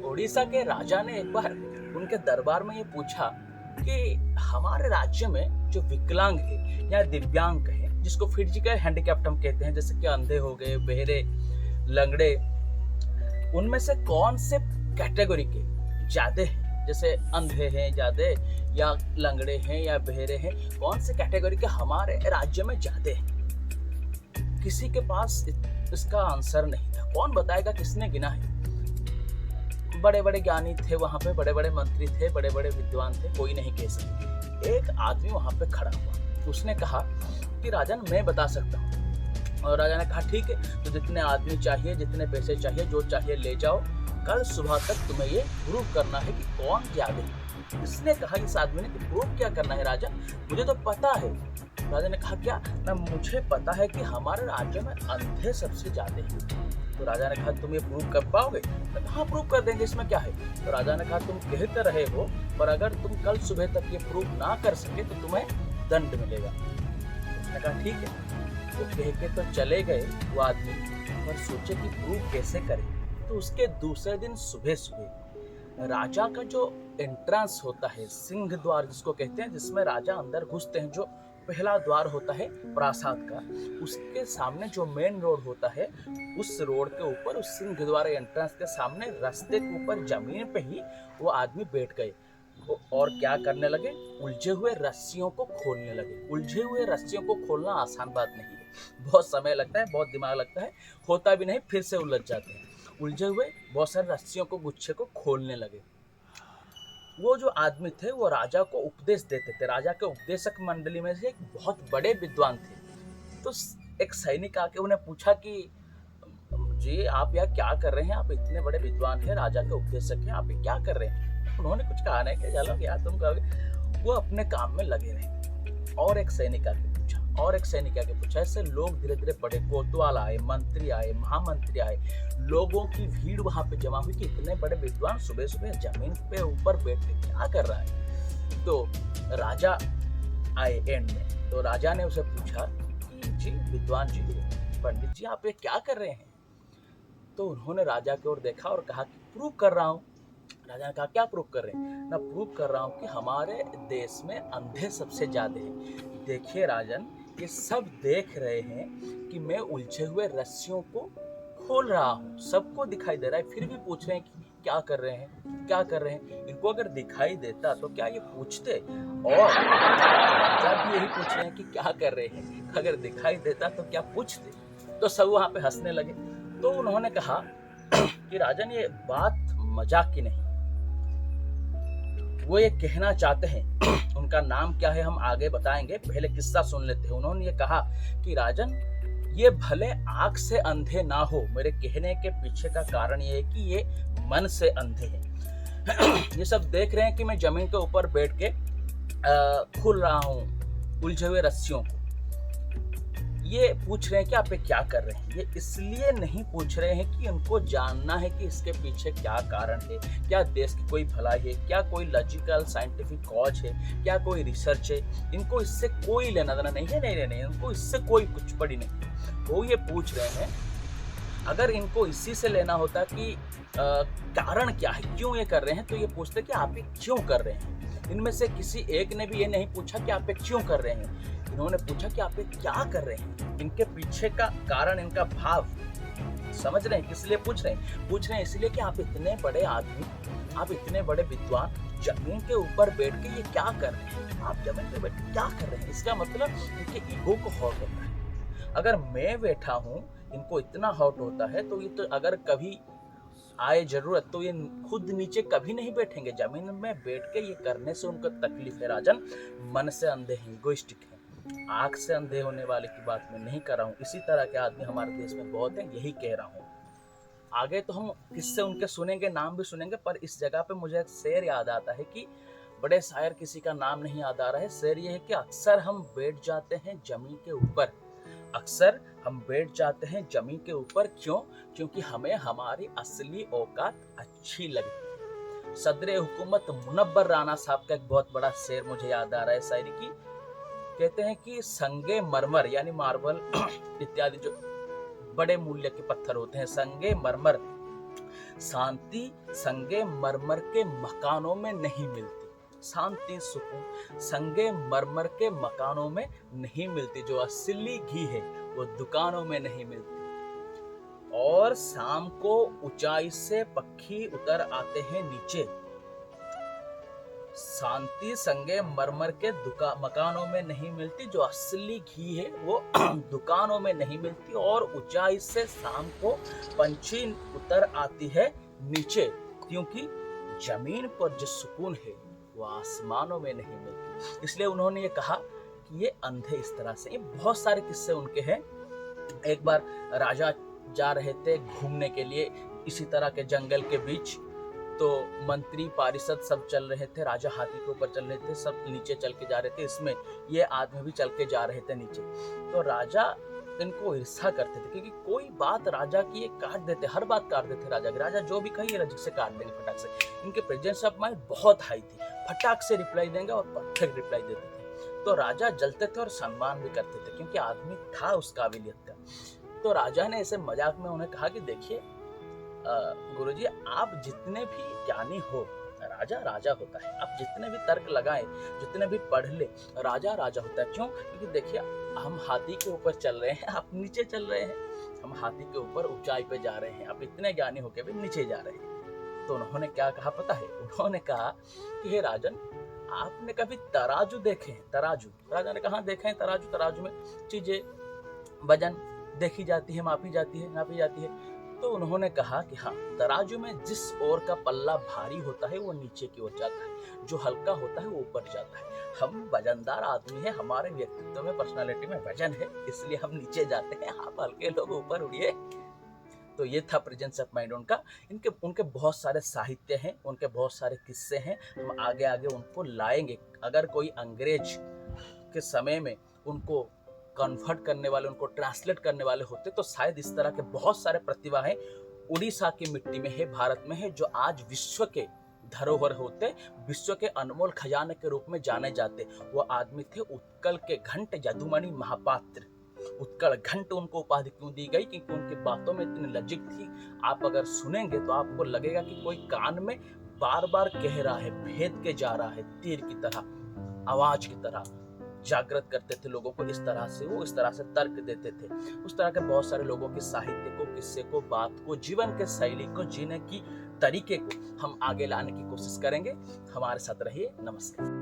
उड़ीसा के राजा ने एक बार उनके दरबार में ये पूछा कि हमारे राज्य में जो विकलांग है या दिव्यांग है, जिसको फिजिकल हैंडीकैप्ट हम कहते हैं, जैसे कि अंधे हो गए, बहरे, लंगड़े, उनमें से कौन से कैटेगरी के ज्यादा हैं, जैसे अंधे हैं ज्यादा या लंगड़े हैं या बहरे हैं, कौन से कैटेगरी के हमारे राज्य में ज्यादा हैं? किसी के पास इसका आंसर नहीं था। कौन बताएगा किसने गिना है? बड़े बड़े ज्ञानी थे वहां पे, बड़े बड़े मंत्री थे, बड़े बड़े विद्वान थे, कोई नहीं कह सकते। एक आदमी वहां पे खड़ा हुआ, उसने कहा कि राजन मैं बता सकता हूँ। और राजा ने कहा ठीक है, तो जितने आदमी चाहिए, जितने पैसे चाहिए, जो चाहिए ले जाओ, कल सुबह तक तुम्हें ये प्रूव करना है कि कौन ज्यादा है। इसने कहा, इस आदमी ने, कि प्रूव क्या करना है राजा, मुझे तो पता है। राजा ने कहा क्या? ना, मुझे पता है कि हमारे राज्य में अंधे सबसे ज्यादा हैं। तो राजा ने कहा तुम ये प्रूव कर पाओगे? तो हाँ प्रूव कर देंगे, इसमें क्या है। तो राजा ने कहा तुम कहते रहे हो, पर अगर तुम कल सुबह तक ये प्रूव ना कर सके तो तुम्हें दंड मिलेगा। उसने कहा ठीक है। वो कह के तो चले गए वो आदमी, पर सोचे कि प्रूव कैसे करें। तो उसके दूसरे दिन सुबह सुबह राजा का जो एंट्रेंस होता है, सिंह द्वार जिसको कहते हैं, जिसमें राजा अंदर घुसते हैं, जो पहला द्वार होता है प्रासाद का, उसके सामने जो मेन रोड होता है, उस रोड के ऊपर, उस सिंह द्वार एंट्रेंस के सामने रास्ते के ऊपर जमीन पे ही वो आदमी बैठ गए। और क्या करने लगे? उलझे हुए रस्सियों को खोलने लगे। उलझे हुए रस्सियों को खोलना आसान बात नहीं है, बहुत समय लगता है, बहुत दिमाग लगता है, होता भी नहीं, फिर से उलझ जाते हैं। उलझे हुए बहुत सारे रस्सियों को, गुच्छे को खोलने लगे। वो जो आदमी थे वो राजा को उपदेश देते थे। राजा के उपदेशक मंडली में से एक बहुत बड़े विद्वान थे। तो एक सैनिक आके उन्हें पूछा कि जी आप यहाँ क्या कर रहे हैं? आप इतने बड़े विद्वान हैं, राजा के उपदेशक हैं, आप ये क्या कर रहे हैं? उन्होंने कुछ कहा नहीं कि चलो यार तुम कहोगे। वो अपने काम में लगे रहे। और एक सैनिक आके पूछा, और एक सैनिक आके पूछा। ऐसे लोग धीरे धीरे बड़े, कोतवाल आए, मंत्री आए, महामंत्री आए, लोगों की भीड़ वहां पे जमा हुई कि इतने बड़े विद्वान सुबह सुबह जमीन पे ऊपर बैठ के क्या कर रहा है। तो राजा आए एंड में। तो राजा ने उसे पूछा कि जी विद्वान जी, पंडित जी, आप ये क्या कर रहे हैं? तो उन्होंने राजा की ओर देखा और कहा कि प्रूव कर रहा हूँ। राजा ने कहा क्या प्रूव कर रहे हैं? ना, प्रूव कर रहा हूँ कि हमारे देश में अंधे सबसे ज्यादा हैं। देखिए राजन, ये सब देख रहे हैं कि मैं उलझे हुए रस्सियों को खोल रहा हूँ, सबको दिखाई दे रहा है, फिर भी पूछ रहे हैं कि क्या कर रहे हैं, क्या कर रहे हैं। इनको अगर दिखाई देता तो क्या ये पूछते? और राजा भी यही पूछ रहे हैं कि क्या कर रहे हैं, अगर दिखाई देता तो क्या पूछते? तो सब वहां पे हंसने लगे। तो उन्होंने कहा कि राजन, ये बात मजाक की नहीं, वो ये कहना चाहते हैं। उनका नाम क्या है हम आगे बताएंगे, पहले किस्सा सुन लेते हैं। उन्होंने ये कहा कि राजन, ये भले आंख से अंधे ना हो, मेरे कहने के पीछे का कारण ये है कि ये मन से अंधे हैं। ये सब देख रहे हैं कि मैं जमीन के ऊपर बैठ के खुल रहा हूँ उलझे हुए रस्सियों को। ये पूछ रहे हैं कि आप ये क्या कर रहे हैं। ये इसलिए नहीं पूछ रहे हैं कि उनको जानना है कि इसके पीछे क्या कारण है, क्या देश की कोई भलाई है, क्या कोई लॉजिकल साइंटिफिक कॉज है, क्या कोई रिसर्च है। इनको इससे कोई लेना देना नहीं है, नहीं, इनको इससे कोई कुछ पड़ी नहीं। वो ये पूछ रहे हैं, अगर इनको इसी से लेना होता कि कारण क्या है, क्यों ये कर रहे हैं, तो ये पूछते कि आप ये क्यों कर रहे हैं। इनमें से किसी एक ने भी ये नहीं पूछा कि आप ये क्यों कर रहे हैं। इन्होंने पूछा कि आप ये क्या कर रहे हैं, इनके पीछे का कारण, इनका भाव समझ रहे हैं। किस लिए पूछ रहे हैं? पूछ रहे हैं इसलिए कि आप इतने बड़े आदमी, आप इतने बड़े विद्वान, जमीन के ऊपर बैठ के ये क्या कर रहे हैं? आप जमीन पे बैठ के क्या कर रहे हैं? इसका मतलब इनके ईगो को हर्ट होता है। अगर मैं बैठा हूँ, इनको इतना हर्ट होता है, तो ये तो अगर कभी आए जरूरत तो ये खुद नीचे कभी नहीं बैठेंगे। जमीन में बैठ के ये करने से उनको तकलीफ है। राजन, मन से अंधे हैं, इगोइस्टिक है, आंख से अंधे होने वाले की बात मैं नहीं कर रहा हूँ। इसी तरह के आदमी हमारे देश में बहुत हैं, यही कह रहा हूँ। आगे तो हम किससे उनके सुनेंगे, नाम भी सुनेंगे, पर इस जगह पे मुझे एक शेर याद आता है कि बड़े शायर, किसी का नाम नहीं याद आ रहा है। शेर ये है कि अक्सर हम बैठ जाते हैं जमीन के ऊपर, अक्सर हम बैठ जाते हैं जमीन के ऊपर, क्यों? क्योंकि हमें हमारी असली औकात अच्छी लगती। सदर हुकूमत मुनव्वर राना साहब का एक बहुत बड़ा शेर मुझे याद आ रहा है शायरी की। कहते हैं कि संगे मरमर यानी मार्बल इत्यादि जो बड़े मूल्य के पत्थर होते हैं, संगे मरमर शांति संगे मरमर के मकानों में नहीं मिलती। शांति सुकून संगे मरमर के मकानों में नहीं मिलती। जो असली घी है वो दुकानों में नहीं मिलती। और शाम को ऊंचाई से पक्षी उतर आते हैं नीचे। शांति संगे मरमर के मकानों में नहीं मिलती। जो असली घी है वो दुकानों में नहीं मिलती। और ऊंचाई से शाम को पंछी उतर आती है नीचे, क्योंकि जमीन पर जो सुकून है वो आसमानों में नहीं मिलती। इसलिए उन्होंने ये कहा कि ये अंधे इस तरह से। ये बहुत सारे किस्से उनके हैं। एक बार राजा जा रहे थे घूमने के लिए इसी तरह के जंगल के बीच, तो मंत्री पारिषद सब चल रहे थे। राजा हाथी के ऊपर चल रहे थे, सब नीचे चल के जा रहे थे। इसमें ये आदमी भी चल के जा रहे थे नीचे। तो राजा इनको ईर्ष्या करते थे, क्योंकि कोई बात राजा की ये काट देते, हर बात काट देते राजा की। राजा जो भी कही रजिक से काट देंगे फटाक से। इनके प्रेजेंस ऑफ माइंड बहुत हाई थी, फटाक से रिप्लाई देंगे और परफेक्ट रिप्लाई देते थे। तो राजा जलते थे और सम्मान भी करते थे, क्योंकि आदमी था उस काबिलियत का। तो राजा ने ऐसे मजाक में उन्हें कहा कि देखिए गुरुजी, आप जितने भी ज्ञानी हो, राजा राजा होता है। आप जितने भी तर्क लगाएं, जितने भी पढ़ ले, राजा राजा होता है। क्यों? क्योंकि देखिए हम हाथी के ऊपर चल रहे हैं, आप नीचे चल रहे हैं। हम हाथी के ऊपर ऊंचाई पे जा रहे हैं, आप इतने ज्ञानी होके भी नीचे जा रहे हैं। तो उन्होंने क्या कहा पता है? उन्होंने कहा कि हे राजन, आपने कभी तराजू देखे हैं? तराजू? राजा ने कहा देखे हैं तराजू। तराजू में चीजें वजन देखी जाती है, नापी जाती है। तो उन्होंने कहा कि हाँ, तराजू में जिस ओर का पल्ला भारी होता है वो नीचे की ओर जाता है, जो हल्का होता है वो ऊपर जाता है। हम वजनदार आदमी हैं, हमारे व्यक्तित्व में, पर्सनालिटी में वजन है, इसलिए हम नीचे जाते हैं। आप हल्के लोग ऊपर उड़िए। तो ये था प्रेजेंस ऑफ माइंड उनका। उनके बहुत सारे साहित्य हैं, उनके बहुत सारे किस्से हैं। हम आगे आगे उनको लाएंगे। अगर कोई अंग्रेज के समय में उनको कन्वर्ट करने वाले, उनको ट्रांसलेट करने वाले होते, तो शायद इस तरह के बहुत सारे प्रतिभा हैं उड़ीसा की मिट्टी में है, भारत में है, जो आज विश्व के धरोहर होते, विश्व के अनमोल खजाने के रूप में जाने जाते। वो आदमी थे उत्कल के घंट यदुमणि महापात्र। उत्कल घंट उनको उपाधि क्यों दी गई? क्योंकि उनकी बातों में इतनी लजिक थी। आप अगर सुनेंगे तो आपको लगेगा कि कोई कान में बार बार कह रहा है, भेद के जा रहा है, तीर की तरह, आवाज की तरह जागृत करते थे लोगों को। इस तरह से वो इस तरह से तर्क देते थे। उस तरह के बहुत सारे लोगों के साहित्य को, किस्से को, बात को, जीवन के शैली को, जीने की तरीके को हम आगे लाने की कोशिश करेंगे। हमारे साथ रहिए। नमस्कार।